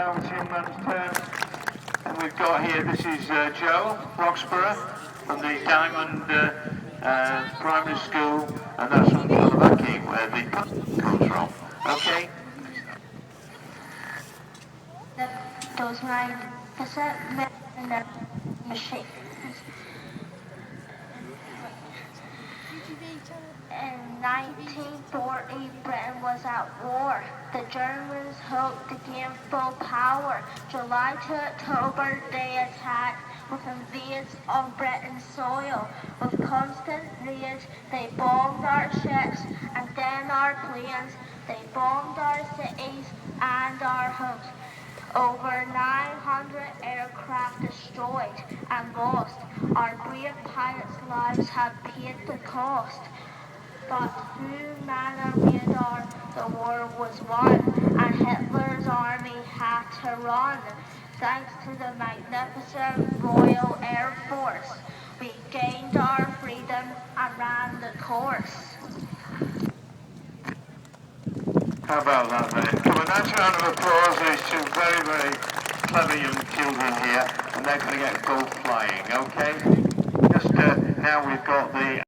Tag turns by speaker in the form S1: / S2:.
S1: Now it's young man's turn. And we've got here, this is Joe Roxburgh from the Diamond Primary School, and that's from Slovakia, where the comes from. Okay?
S2: That was my cassette machine. In 1940, Britain was at war. The Germans hoped to gain full power. July to October, they attacked with invades on Britain's soil. With constant rage, they bombed our ships and then our planes. They bombed our cities and our homes. Over 900 aircraft destroyed and lost. Our brave pilots' lives have paid the cost. But through manner radar, the war was won, and Hitler's army had to run. Thanks to the magnificent Royal Air Force, we gained our freedom and ran the course.
S1: How about that then? Come on, nice round of applause. There's two very, very clever young children here, and they're going to get go flying, okay? Just now we've got the